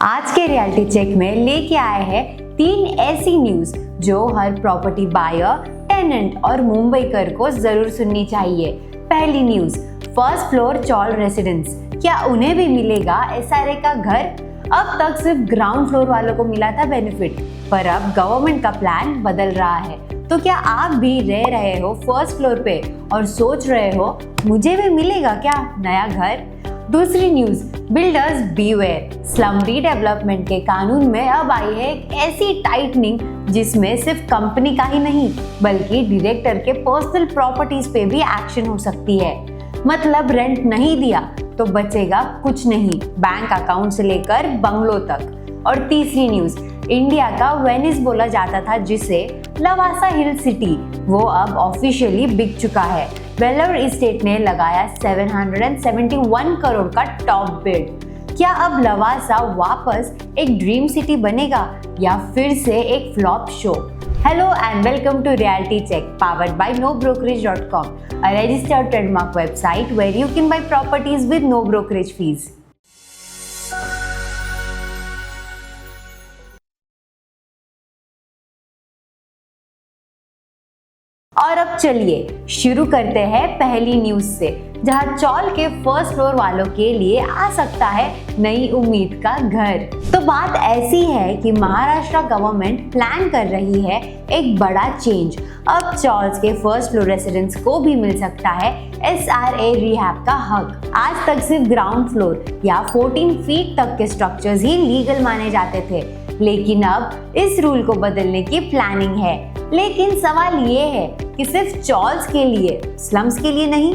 आज के reality check में लेके आए हैं 3 ऐसी न्यूज जो हर प्रॉपर्टी बायर, टेनेंट और मुंबईकर को जरूर सुननी चाहिए। पहली news, first floor chawl residence, क्या उन्हें भी मिलेगा एसआरए का घर? अब तक सिर्फ ग्राउंड फ्लोर वालों को मिला था बेनिफिट, पर अब गवर्नमेंट का प्लान बदल रहा है। तो क्या आप भी रह रहे हो फर्स्ट फ्लोर पे और सोच रहे हो मुझे भी मिलेगा क्या नया घर? दूसरी news, builders beware, slum redevelopment के कानून में अब आई है एक ऐसी टाइटनिंग जिसमें सिर्फ कंपनी का ही नहीं बल्कि डायरेक्टर के पर्सनल प्रॉपर्टीज पे भी एक्शन हो सकती है। मतलब रेंट नहीं दिया तो बचेगा कुछ नहीं, बैंक अकाउंट से लेकर बंगलों तक। और तीसरी न्यूज, इंडिया का वेनिस बोला जाता था जिसे लवासा हिल सिटी, वो अब ऑफिशियली बिक चुका है। वेलर एस्टेट ने लगाया 771 करोड़ का टॉप बिड। क्या अब लवासा वापस एक ड्रीम सिटी बनेगा या फिर से एक flop show? Hello and welcome to Reality Check, powered by NoBrokerage.com, a registered trademark website where you can buy properties with no brokerage fees. और अब चलिए शुरू करते हैं पहली न्यूज से, जहां चौल के फर्स्ट फ्लोर वालों के लिए आ सकता है नई उम्मीद का घर। तो बात ऐसी है कि महाराष्ट्र गवर्नमेंट प्लान कर रही है एक बड़ा चेंज। अब चौल्स के फर्स्ट फ्लोर रेसिडेंट्स को भी मिल सकता है एसआरए रिहैब का हक। आज तक सिर्फ ग्राउंड फ्लोर या 14 फीट तक के स्ट्रक्चर्स ही लीगल माने जाते थे, लेकिन अब इस रूल को बदलने की प्लानिंग है। लेकिन सवाल ये है कि सिर्फ चॉल्स के लिए, स्लम्स के लिए नहीं।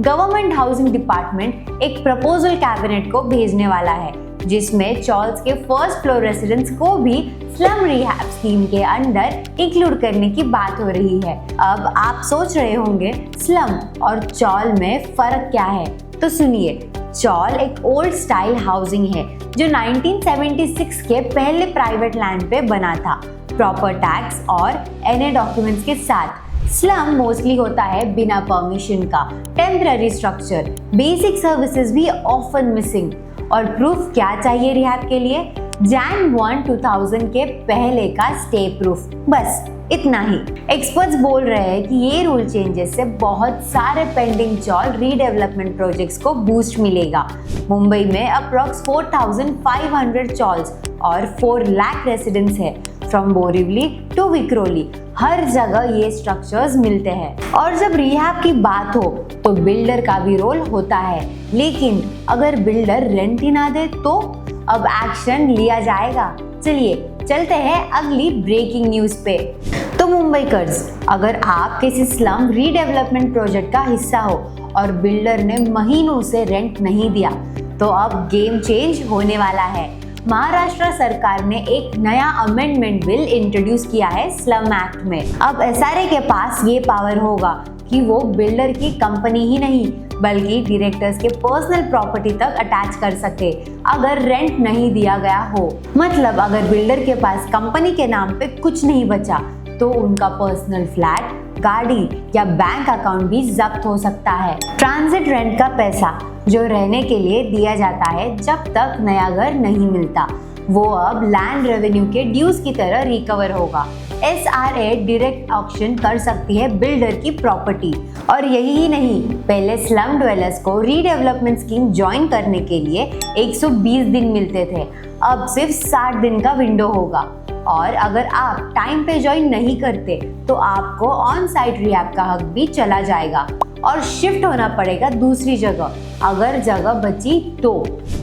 गवर्नमेंट हाउसिंग डिपार्टमेंट एक प्रपोजल कैबिनेट को भेजने वाला है जिसमें चॉल्स के फर्स्ट फ्लोर रेसिडेंट्स को भी स्लम रिहैब स्कीम के अंडर इंक्लूड करने की बात हो रही है। अब आप सोच रहे होंगे स्लम और चॉल में फर्क क्या है, तो सुनिए। चॉल एक ओल्ड स्टाइल हाउसिंग है जो 1976 के पहले प्राइवेट लैंड पे बना था, प्रॉपर टैक्स और एनए डॉक्यूमेंट्स के साथ। स्लम मोस्टली होता है बिना परमिशन का, टेम्पररी स्ट्रक्चर, बेसिक सर्विसेज भी ऑफन मिसिंग। और प्रूफ क्या चाहिए रिहैब के लिए? Jan 1, 2000 के पहले का स्टे प्रूफ, बस इतना ही। एक्सपर्ट्स बोल रहे हैं कि ये रूल चेंजेस से बहुत सारे पेंडिंग चॉल रीडेवलपमेंट प्रोजेक्ट्स को बूस्ट मिलेगा। मुंबई में अप्रॉक्स 4500 चॉल्स और 4 लाख रेसिडेंट्स है, फ्रॉम बोरिवली टू विक्रोली, हर जगह ये स्ट्रक्चर्स मिलते हैं। और जब रिहैब की बात हो तो बिल्डर का भी रोल होता है, लेकिन अगर बिल्डर रेंट ही ना दे तो अब एक्शन लिया जाएगा। चलिए चलते हैं अगली ब्रेकिंग न्यूज पे। तो मुंबईकर्स, अगर आप किसी स्लम रीडेवलपमेंट प्रोजेक्ट का हिस्सा हो और बिल्डर ने महीनों से रेंट नहीं दिया, तो अब गेम चेंज होने वाला है। महाराष्ट्र सरकार ने एक नया अमेंडमेंट बिल इंट्रोड्यूस किया है स्लम एक्ट में। अब एसआरए के पास ये पावर होगा कि वो बिल्डर की कंपनी ही नहीं बल्कि डायरेक्टर्स के पर्सनल प्रॉपर्टी तक अटैच कर सके अगर रेंट नहीं दिया गया हो। मतलब अगर बिल्डर के पास कंपनी के नाम पे कुछ नहीं बचा तो उनका पर्सनल फ्लैट, गाड़ी या बैंक अकाउंट भी जब्त हो सकता है। ट्रांजिट रेंट का पैसा जो रहने के लिए दिया जाता है जब तक नया घर नहीं मिलता, वो अब लैंड रेवेन्यू के ड्यूज की तरह रिकवर होगा। एसआरए डायरेक्ट ऑक्शन कर सकती है बिल्डर की प्रॉपर्टी। और यही ही नहीं, पहले स्लम ड्वेलर्स को रीडेवलपमेंट स्कीम ज्वाइन करने के लिए 120 दिन मिलते थे, अब सिर्फ 60 दिन का विंडो होगा। और अगर आप टाइम पे ज्वाइन नहीं करते तो आपको ऑन साइट रिहैब का हक भी चला जाएगा और शिफ्ट होना पड़ेगा दूसरी जगह अगर जगह बची तो।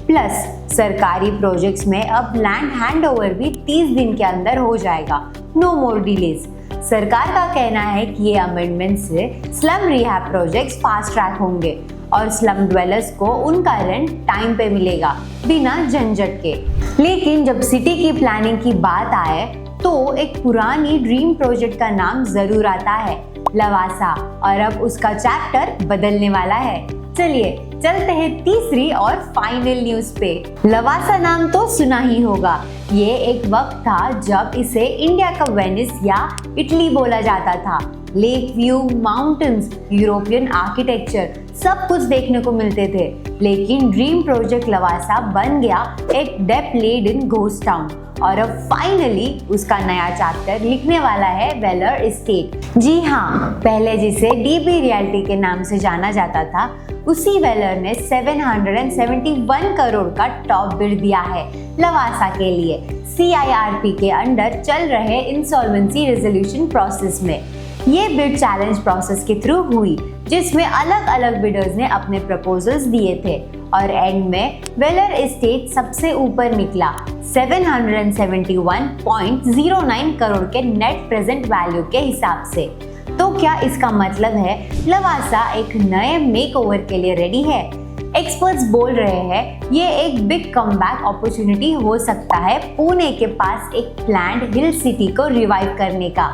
प्लस सरकारी प्रोजेक्ट्स में अब लैंड हैंडओवर भी 30 दिन के अंदर हो जाएगा, नो मोर डिलेज। सरकार का कहना है कि ये अमेंडमेंट से slum rehab projects fast track होंगे और स्लम ड्वेलर्स को उनका रेंट टाइम पे मिलेगा बिना झंझट के। लेकिन जब सिटी की प्लानिंग की बात आए तो एक पुरानी ड्रीम प्रोजेक्ट का नाम जरूर आता है, लवासा, और अब उसका चैप्टर बदलने वाला है। चलिए चलते हैं तीसरी और फाइनल न्यूज पे। लवासा नाम तो सुना ही होगा। ये एक वक्त था जब इसे इंडिया का वेनिस या इटली बोला जाता था। Lake view, mountains, European architecture, सब कुछ देखने को मिलते थे, लेकिन ड्रीम प्रोजेक्ट लवासा बन गया एक डेप्थ लेडन घोस्ट टाउन और अब फाइनली उसका नया चैप्टर लिखने वाला है वेलर एस्टेट। जी हाँ, पहले जिसे डीबी रियल्टी के नाम से जाना जाता था, उसी वेलर ने 771 करोड़ का टॉप बिड दिया है लवासा के लिए CIRP के अंडर चल रहे इंसॉल्वेंसी रेजोल्यूशन प्रोसेस में। ये बिड चैलेंज प्रोसेस के थ्रू हुई, जिसमें अलग अलग बिडर्स ने अपने प्रपोजल्स दिए थे और एंड में वेलर एस्टेट सबसे ऊपर निकला 771.09 करोड़ के नेट प्रेजेंट वैल्यू के हिसाब से। तो क्या इसका मतलब है लवासा एक नए मेकओवर के लिए रेडी है? एक्सपर्ट्स बोल रहे हैं ये एक बिग कमबैक अपॉर्चुनिटी हो सकता है पुणे के पास एक प्लान्ड हिल सिटी को रिवाइव करने का।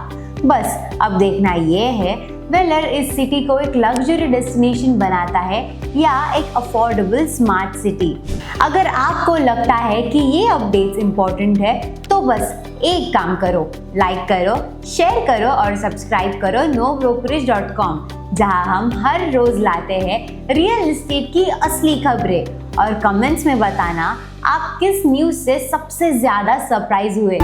बस अब देखना ये है वेलर इस सिटी को एक लग्जरी डेस्टिनेशन बनाता है या एक अफोर्डेबल स्मार्ट सिटी। अगर आपको लगता है कि ये अपडेट्स इंपॉर्टेंट है तो बस एक काम करो, लाइक करो, शेयर करो और सब्सक्राइब करो nobrokerage.com, जहां हम हर रोज लाते हैं रियल एस्टेट की असली खबरें। और कमेंट्स में बताना आप किस न्यूज़ से सबसे ज्यादा सरप्राइज हुए।